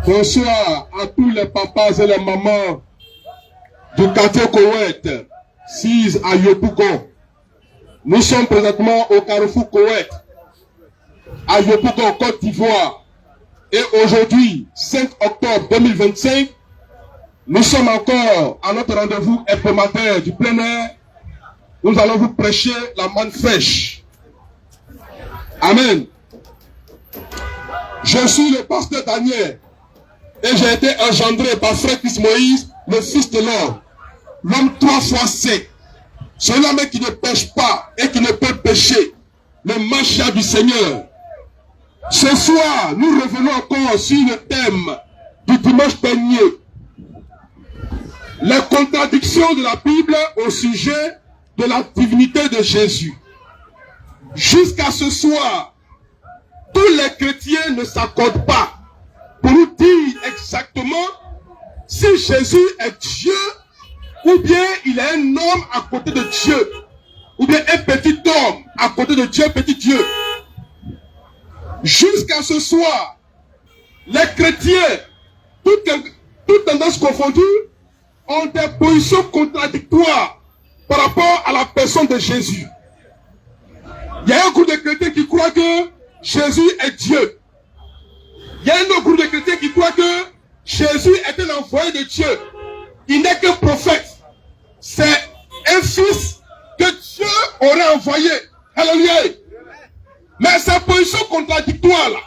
Bonsoir à tous les papas et les mamans du quartier Koweït, 6 à Yopougon. Nous sommes présentement au Carrefour Koweït, à Yopougon, Côte d'Ivoire. Et aujourd'hui, 5 octobre 2025, nous sommes encore à notre rendez-vous hebdomadaire du plein air. Nous allons vous prêcher la manne fraîche. Amen. Je suis le pasteur Daniel et j'ai été engendré par Frère Christ Moïse, le fils de l'homme, l'homme 3 fois sec, celui qui ne pêche pas et qui ne peut pécher, le Mashiach du Seigneur. Ce soir, nous revenons encore sur le thème du dimanche dernier, les contradictions de la Bible au sujet de la divinité de Jésus. Jusqu'à ce soir, tous les chrétiens ne s'accordent pas pour nous dire exactement si Jésus est Dieu ou bien il est un homme à côté de Dieu ou bien un petit homme à côté de Dieu, petit Dieu. Jusqu'à ce soir, les chrétiens, toutes tendances confondues, ont des positions contradictoires par rapport à la personne de Jésus. Il y a un groupe de chrétiens qui croient que Jésus est Dieu. Il y a un autre groupe de chrétiens qui croient que Jésus est un envoyé de Dieu. Il n'est qu'un prophète. C'est un fils que Dieu aurait envoyé. Alléluia. Mais ces positions contradictoires là,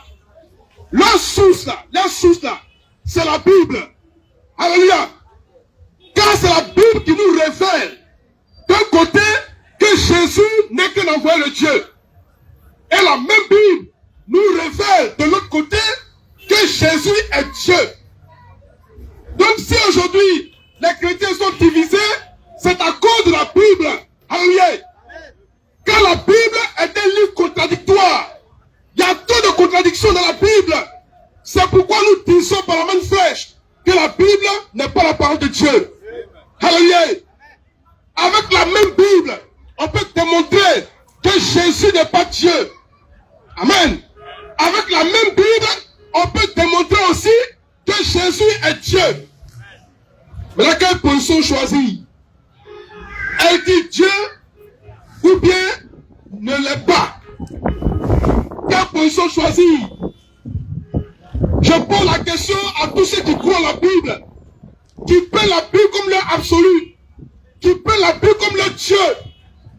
leur source là, c'est la Bible. Alléluia. Car c'est la Bible qui nous révèle d'un côté que Jésus n'est qu'un envoyé de Dieu. Et la même Bible nous révèle de l'autre côté que Jésus est Dieu. Donc si aujourd'hui les chrétiens sont divisés, c'est à cause de la Bible. Alléluia. Car la Bible est un livre contradictoire. Il y a trop de contradictions dans la Bible. C'est pourquoi nous disons par la main fraîche que la Bible n'est pas la parole de Dieu. Alléluia. Avec la même Bible, on peut démontrer que Jésus n'est pas Dieu. Amen. Avec la même Bible, on peut démontrer aussi que Jésus est Dieu. Mais là, quelle position choisir? Elle dit Dieu ou bien ne l'est pas. Quelle position choisir? Je pose la question à tous ceux qui croient la Bible, qui prennent la Bible comme leur absolu, qui prennent la Bible comme leur Dieu,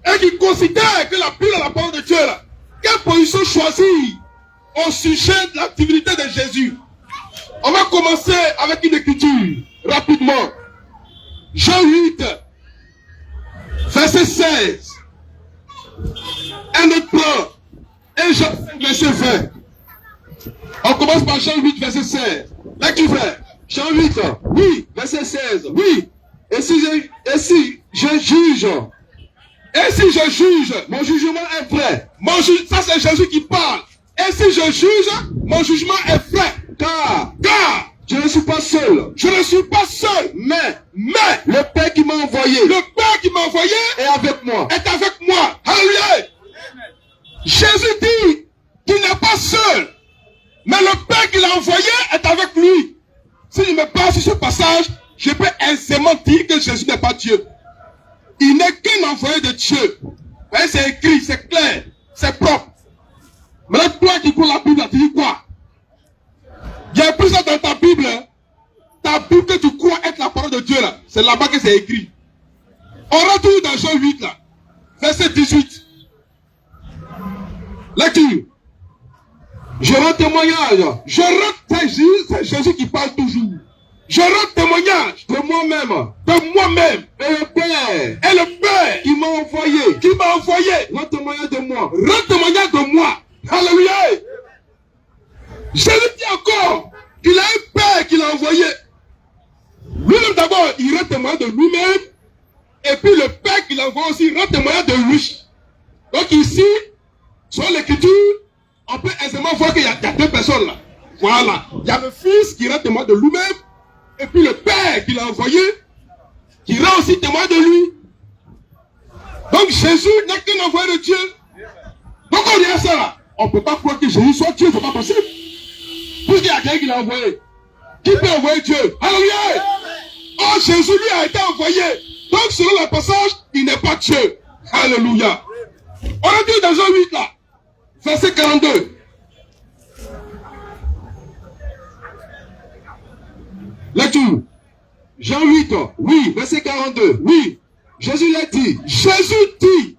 et qui considèrent que la Bible est la parole de Dieu. Là. Quelle position choisir au sujet de la divinité de Jésus? On va commencer avec une écriture, rapidement. Jean 8, verset 16. Un autre plan. Et Jean 5, verset 20. On commence par Jean 8, verset 16. Là qui fait Jean 8, oui, verset 16. Oui. Et si je juge, mon jugement est vrai. Ça c'est Jésus qui parle. Et si je juge, mon jugement est vrai. Car je ne suis pas seul. Je ne suis pas seul. Mais le Père qui m'a envoyé. Le Père qui m'a envoyé est avec moi. Alléluia. Jésus dit qu'il n'est pas seul. Mais le Père qui l'a envoyé est avec lui. Si je me base sur ce passage, je peux aisément dire que Jésus n'est pas Dieu. Il n'est qu'un envoyé de Dieu. C'est écrit, c'est clair, c'est propre. Mais là, toi qui crois la Bible, tu dis quoi? Il y a plus ça dans ta Bible. Ta Bible que tu crois être la parole de Dieu là. C'est là-bas que c'est écrit. On retourne dans Jean 8 là. Verset 18. Lecture. Je rends témoignage. C'est Jésus qui parle toujours. Je rends témoignage de moi-même. Et le Père qui m'a envoyé. Rends témoignage de moi. Alléluia. Jésus dit encore qu'il a un Père qui l'a envoyé. Lui-même d'abord, il rend témoignage de lui-même. Et puis le Père qui l'a envoyé aussi rend témoignage de lui. Donc ici, sur l'écriture, on peut aisément voir qu'il y a deux personnes là. Voilà. Il y a le Fils qui rend témoignage de lui-même. Et puis le Père qui l'a envoyé, qui rend aussi témoignage de lui. Donc Jésus n'est qu'un envoyé de Dieu. Donc on dit à ça là. On ne peut pas croire que Jésus soit Dieu, c'est pas possible. Puisqu'il y a quelqu'un qui l'a envoyé. Qui peut envoyer Dieu? Alléluia. Oh, Jésus lui a été envoyé. Donc, selon le passage, il n'est pas Dieu. Alléluia. On a dit dans Jean 8 là, verset 42. Lecture. Jean 8, oui, verset 42. Oui, Jésus l'a dit. Jésus dit,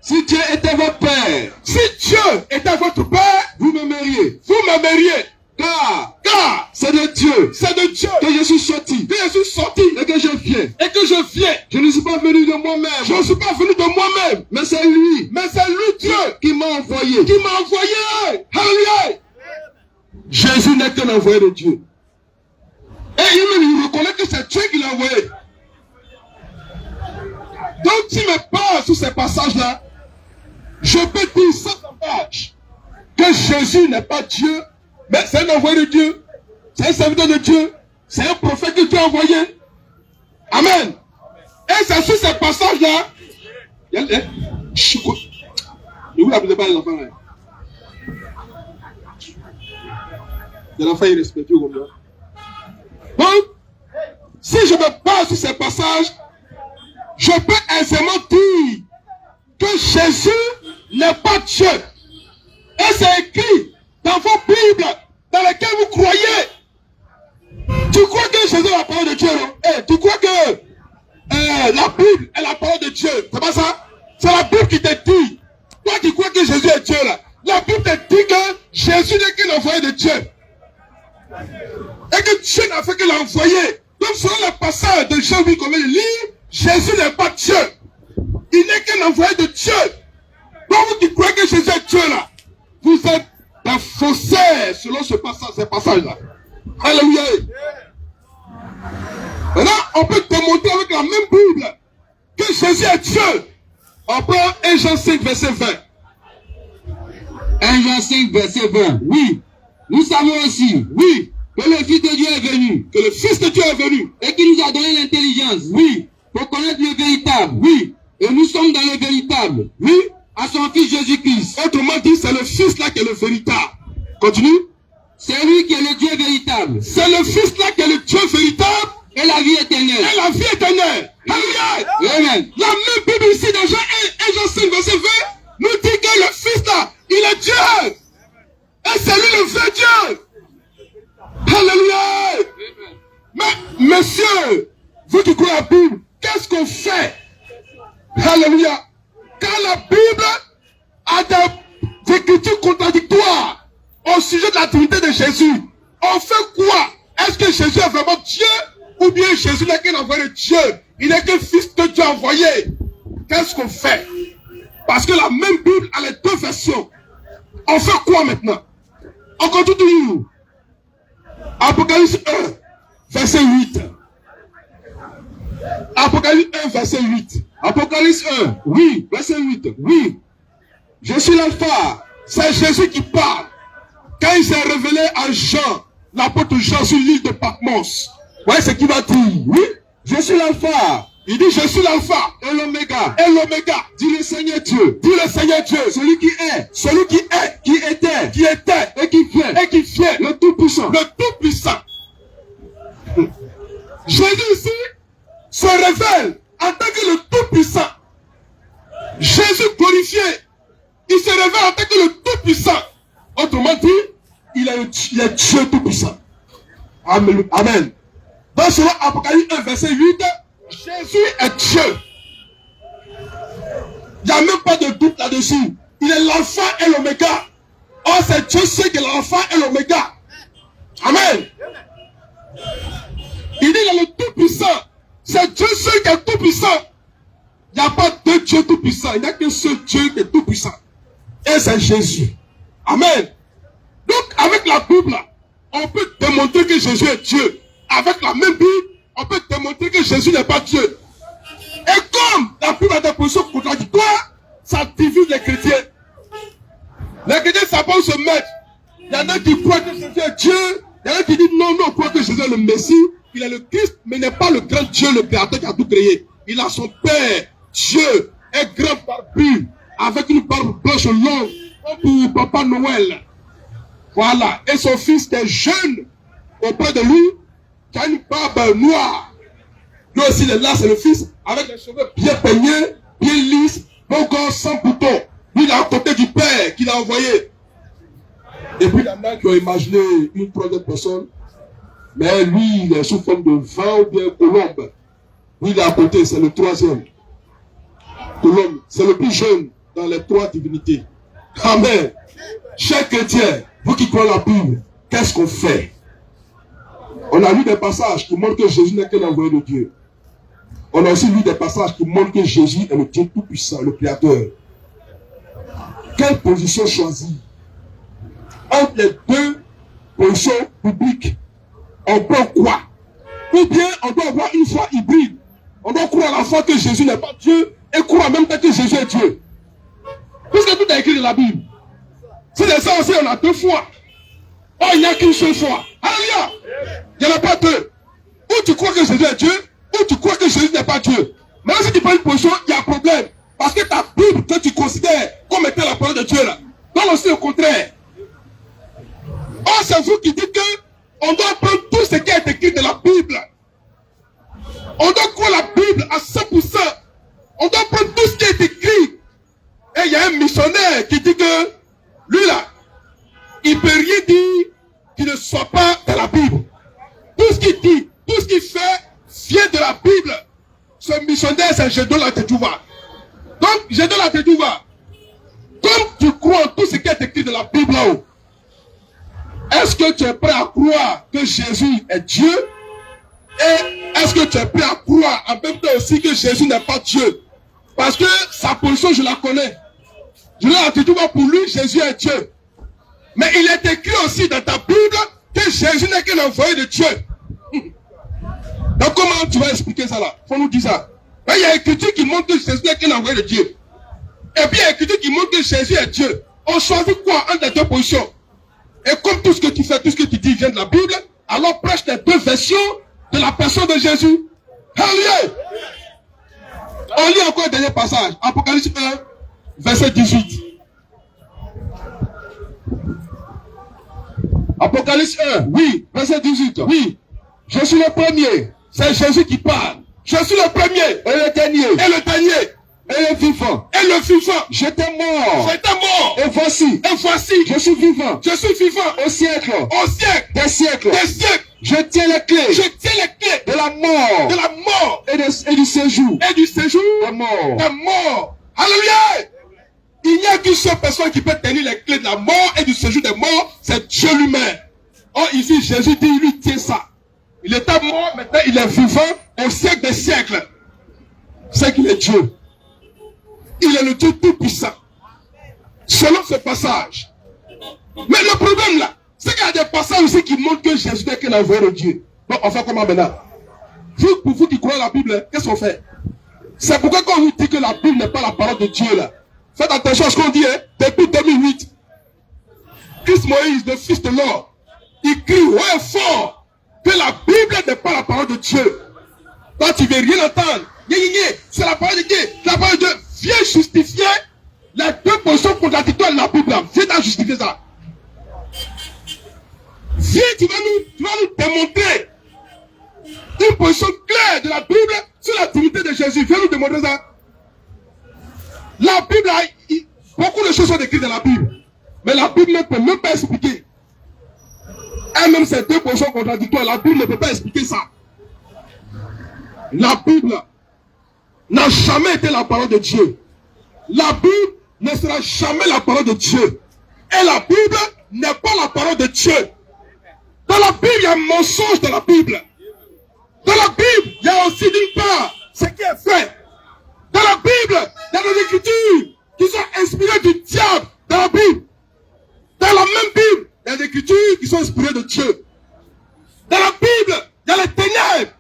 si Dieu était votre Père, si Dieu était votre Père, vous m'aimeriez. Vous m'aimeriez. Car c'est de Dieu que je suis sorti, et que je viens. Je ne suis pas venu de moi-même, mais c'est lui, Dieu, qui m'a envoyé. Alléluia. Jésus n'est qu'un envoyé de Dieu. Et il reconnaît que c'est Dieu qui l'a envoyé. Donc, tu me parles sur ces passages-là, je peux dire sans embâche que Jésus n'est pas Dieu, mais c'est un envoyé de Dieu, c'est un serviteur de Dieu, c'est un prophète que Dieu a envoyé. Amen. Et c'est sur ces passages-là, ne vous l'abusez pas les enfants là. Les enfants irrespectueux comme ça. Donc, si je me base sur ces passages, je peux aisément dire que Jésus n'est pas Dieu. Et c'est écrit dans vos Bibles dans lesquelles vous croyez. Tu crois que Jésus est la parole de Dieu, non? Tu crois que la Bible est la parole de Dieu? C'est pas ça? C'est la Bible qui te dit. Toi qui crois que Jésus est Dieu là, la Bible te dit que Jésus n'est qu'un envoyé de Dieu. Et que Dieu n'a fait que l'envoyer. Donc selon le passage de Jean 8 qu'on vient de lire, Jésus n'est pas Dieu. Il n'est qu'un envoyé de Dieu. Donc vous qui croyez que Jésus est Dieu là, vous êtes des faussaires selon ce passage, ces passages-là. Alléluia. Maintenant, on peut démontrer avec la même Bible que Jésus est Dieu. On prend 1 Jean 5, verset 20. 1 Jean 5, verset 20. Oui. Nous savons aussi, oui, que le Fils de Dieu est venu. Que le Fils de Dieu est venu. Et qu'il nous a donné l'intelligence. Oui. Pour connaître le véritable. Oui. Et nous sommes dans le véritable. Oui. À son Fils Jésus-Christ. Autrement dit, c'est le Fils là qui est le véritable. Continue. C'est lui qui est le Dieu véritable. C'est le Fils là qui est le Dieu véritable. Et la vie éternelle. Et la vie éternelle. Alléluia. Amen. La même Bible ici dans Jean 1, Jean 5, verset 20, nous dit que le Fils là, il est Dieu. Et c'est lui le vrai Dieu. Alléluia. Mais, messieurs, vous qui croyez à la Bible, qu'est-ce qu'on fait? Alléluia. Quand la Bible a des écritures contradictoires au sujet de la divinité de Jésus, on fait quoi? Est-ce que Jésus est vraiment Dieu? Ou bien Jésus n'est qu'un envoyé de Dieu? Il n'est qu'un fils de Dieu envoyé. Qu'est-ce qu'on fait? Parce que la même Bible a les deux versions. On fait quoi maintenant? On continue. Apocalypse 1, verset 8. Apocalypse 1, verset 8. Apocalypse 1, Oui, verset 8. oui. Je suis l'alpha. C'est Jésus qui parle. Quand il s'est révélé à Jean, l'apôtre Jean sur l'île de Patmos. Voyez ce qu'il va dire. Oui, Je suis l'alpha. il dit je suis l'alpha Et l'oméga. et l'oméga. Dit le Seigneur Dieu. Dit le Seigneur Dieu. Celui qui est. Celui qui est, Qui était. qui était Et qui vient. et qui vient. Le Tout-Puissant. Le Tout-Puissant. Jésus ici se révèle en tant que le Tout-Puissant. Jésus glorifié, il se révèle en tant que le Tout-Puissant. Autrement dit, il est Dieu Tout-Puissant. Amen. Amen. Dans selon Apocalypse 1, verset 8, Jésus est Dieu. Il n'y a même pas de doute là-dessus. Il est l'alpha et l'oméga. Oh, c'est Dieu seul qui est l'alpha et l'oméga. Amen. Il dit qu'il est le Tout-Puissant. C'est Dieu seul qui est Tout-Puissant. Il n'y a pas deux dieux Tout-Puissants. Il n'y a qu'un seul Dieu qui est Tout-Puissant. Et c'est Jésus. Amen. Donc, avec la Bible, on peut démontrer que Jésus est Dieu. Avec la même Bible, on peut démontrer que Jésus n'est pas Dieu. Et comme la Bible a des positions contradictoires, ça divise les chrétiens. Les chrétiens, ça peut se mettre. Il y en a qui croient que Jésus est Dieu. Il y en a qui disent non, on croit que Jésus est le Messie. Il est le Christ, mais il n'est pas le grand Dieu, le créateur qui a tout créé. Il a son Père, Dieu, un grand barbu, avec une barbe blanche longue, comme pour Papa Noël. Voilà. Et son fils qui est jeune, auprès de lui, qui a une barbe noire. Lui aussi, il est là, c'est le fils, avec les cheveux bien peignés, bien lisses, beau gosse, sans bouton. Lui, il est à côté du père qu'il a envoyé. Et puis, il y en a qui ont imaginé une troisième personne. Mais lui, il est sous forme de vin ou bien colombe. Lui, il est à côté, c'est le troisième. Colombe, c'est le plus jeune dans les trois divinités. Amen. Chers chrétiens, vous qui croyez la Bible, qu'est-ce qu'on fait? On a lu des passages qui montrent que Jésus n'est qu'un envoyé de Dieu. On a aussi lu des passages qui montrent que Jésus est le Dieu tout-puissant, le Créateur. Quelle position choisir? Entre les deux positions publiques, on peut quoi? Ou bien on doit avoir une foi hybride. On doit croire à la fois que Jésus n'est pas Dieu et croire en même temps que Jésus est Dieu. Puisque tout est écrit dans la Bible. Si c'est ça aussi, on a deux fois. Oh, il n'y a qu'une seule foi. Alléluia. Il n'y en a pas deux. Ou tu crois que Jésus est Dieu, ou tu crois que Jésus n'est pas Dieu. Mais si tu prends une position, il y a un problème. Parce que ta Bible que tu considères comme étant la parole de Dieu là, dans aussi le contraire. Oh, c'est vous qui dites que on doit prendre tout ce qui est écrit dans la Bible. On doit croire la Bible à 100%. On doit prendre tout ce qui est écrit. Et il y a un missionnaire qui dit que lui là, il ne peut rien dire qui ne soit pas dans la Bible. Tout ce qu'il dit, tout ce qu'il fait vient de la Bible. Ce missionnaire, c'est Gédéon Latejouva. Donc, Gédéon Latejouva, comme tu crois en tout ce qui est écrit dans la Bible là-haut, est-ce que tu es prêt à croire que Jésus est Dieu? Et est-ce que tu es prêt à croire en même temps aussi que Jésus n'est pas Dieu? Parce que sa position, je la connais. Je l'ai entendu, pour lui, Jésus est Dieu. Mais il est écrit aussi dans ta Bible que Jésus n'est qu'un envoyé de Dieu. Donc comment tu vas expliquer ça là? Faut nous dire ça. Mais il y a écriture qui montre que Jésus n'est qu'un envoyé de Dieu. Et puis il y a écriture qui montre que Jésus est Dieu. On choisit quoi entre les deux positions? Et comme tout ce que tu fais, tout ce que tu dis vient de la Bible, alors prêche les deux versions de la personne de Jésus. Alléluia! On lit encore un dernier passage. Apocalypse 1, verset 18. Apocalypse 1, oui, verset 18. Oui, je suis le premier. C'est Jésus qui parle. Je suis le premier. Et le dernier. Et le dernier. Et le vivant. Et le vivant. J'étais mort. J'étais mort. Et voici. Et voici. Je suis vivant. Je suis vivant. Au siècle. Au siècle. Des siècles. Des siècles. Je tiens les clés. Je tiens les clés. De la mort. De la mort. Et du séjour. Et du séjour. Des morts. Des morts. Alléluia. Il n'y a qu'une seule personne qui peut tenir les clés de la mort et du séjour des morts. C'est Dieu lui-même. Or ici, Jésus dit, il lui tient ça. Il était mort, maintenant il est vivant au siècle des siècles. C'est qu'il est Dieu. Il est le Dieu tout-puissant. Selon ce passage. Mais le problème là, c'est qu'il y a des passages aussi qui montrent que Jésus n'est qu'un envoyé de Dieu. Donc on fait comment maintenant? Pour vous qui croyez la Bible, qu'est-ce qu'on fait? C'est pourquoi quand on vous dit que la Bible n'est pas la parole de Dieu là, faites attention à ce qu'on dit, hein, depuis 2008. Christ Moïse, le fils de l'homme, il crie haut et fort que la Bible n'est pas la parole de Dieu. Toi, tu ne veux rien entendre. C'est la parole de Dieu. La parole de Dieu vient justifier les deux positions contradictoires de la Bible. Viens à justifier ça. Viens, tu vas nous démontrer une position claire de la Bible sur la divinité de Jésus. Viens nous démontrer ça. La Bible, beaucoup de choses sont écrites dans la Bible. Mais la Bible ne peut même pas expliquer. Elle-même, ces deux positions contradictoires, la Bible ne peut pas expliquer ça. La Bible n'a jamais été la parole de Dieu. La Bible ne sera jamais la parole de Dieu. Et la Bible n'est pas la parole de Dieu. Dans la Bible, il y a un mensonge dans la Bible. Dans la Bible, il y a aussi d'une part ce qui est fait. Dans la Bible, il y a des écritures qui sont inspirées du diable. Dans la Bible. Dans la même Bible, il y a des écritures qui sont inspirées de Dieu. Dans la Bible, il y a les ténèbres.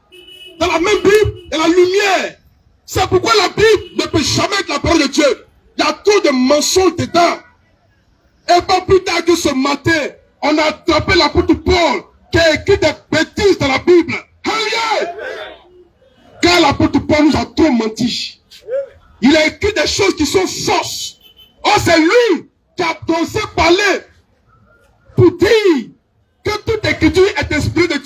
Dans la même Bible, il y a la lumière. C'est pourquoi la Bible ne peut jamais être la parole de Dieu. Il y a trop de mensonges dedans. Et pas plus tard que ce matin, on a attrapé l'apôtre Paul qui a écrit des bêtises dans la Bible. Alléluia! Car l'apôtre Paul nous a trop menti. Il a écrit des choses qui sont fausses. Oh, c'est lui qui a osé parler pour dire que toute écriture est inspirée de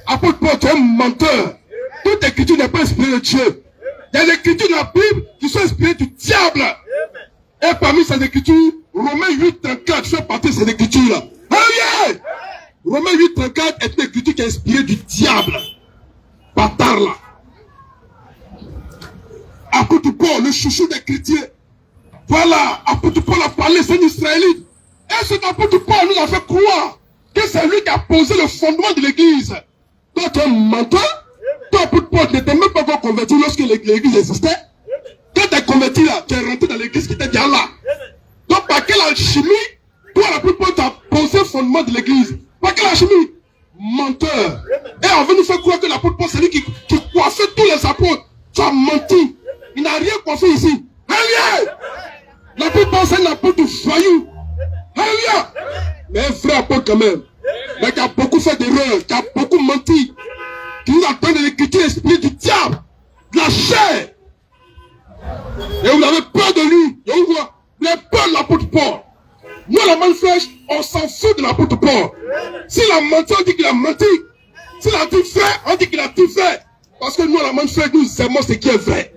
Apôtre Paul, tu es un menteur. Toute écriture n'est pas inspirée de Dieu. Il y a des écritures dans la Bible qui sont inspirées du diable. Et parmi ces écritures, Romains 8:34 fait partie de ces écritures-là. Alléluia! Romains 8:34 est une écriture qui est inspirée du diable. Bâtard là. Apôtre Paul, le chouchou des chrétiens. Voilà, apôtre Paul a parlé, c'est un Israélite. Et cet apôtre Paul nous a fait croire que c'est lui qui a posé le fondement de l'église. Toi, tu es un menteur. Toi, apôtre Paul, tu n'étais même pas encore converti lorsque l'église existait. Quand tu es converti là, tu es rentré dans l'église qui était déjà là. Donc, par quelle alchimie, toi, l'apôtre Paul, tu as posé le fondement de l'église? Par quelle alchimie? Menteur. Et on veut nous faire croire que l'apôtre Paul, c'est lui qui coiffait tous les apôtres. Tu as menti. Il n'a rien coiffé ici. Alléluia! L'apôtre Paul, c'est un apôtre voyou. Alléluia! Mais un vrai apôtre quand même. Mais qui a beaucoup fait d'erreurs, qui a beaucoup menti. Qui nous a donné l'écriture l'esprit du diable, de la chair. Et vous avez peur de lui. Et vous voyez, vous avez peur de l'apôtre Paul. Nous, la main fraîche, on s'en fout de l'apôtre Paul. S'il a menti, on dit qu'il a menti. S'il a dit vrai, on dit qu'il a dit vrai. Parce que nous, la main fraîche, nous aimons ce qui est vrai.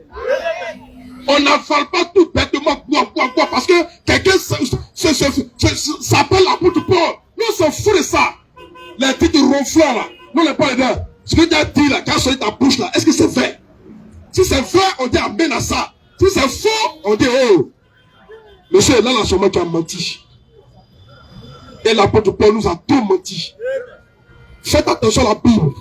On n'avale pas tout bêtement, quoi, parce que quelqu'un s'appelle l'apôtre Paul. Nous, on s'en fout de ça. Les titres ronflants, là. Nous, on n'est pas dedans. Ce que tu as dit, là, quand tu as sorti ta bouche, là, est-ce que c'est vrai? Si c'est vrai, on dit amen à ça. Si c'est faux, on dit oh. Monsieur, là, sûrement, tu as menti. Et l'apôtre Paul nous a tout menti. Faites attention à la Bible.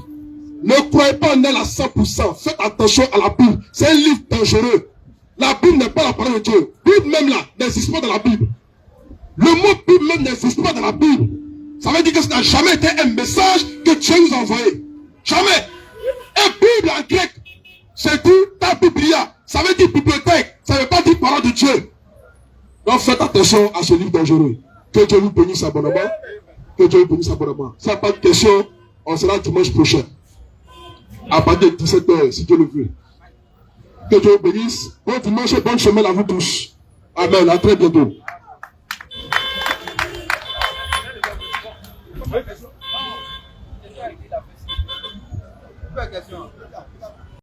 Ne croyez pas en elle à 100%. Faites attention à la Bible. C'est un livre dangereux. La Bible n'est pas la parole de Dieu. La Bible même là n'existe pas dans la Bible. Le mot Bible même n'existe pas dans la Bible. Ça veut dire que ça n'a jamais été un message que Dieu nous a envoyé. Jamais. Et Bible en grec, c'est dit ta Biblia. Ça veut dire bibliothèque. Ça ne veut pas dire parole de Dieu. Donc faites attention à ce livre dangereux. Que Dieu vous bénisse abondamment. Que Dieu vous bénisse abondamment. Ça n'a pas de question. On sera dimanche prochain. À partir de 17h, si Dieu le veut. Que Dieu vous bénisse. Bon dimanche et bonne semaine à vous tous. Amen. À très bientôt. Question.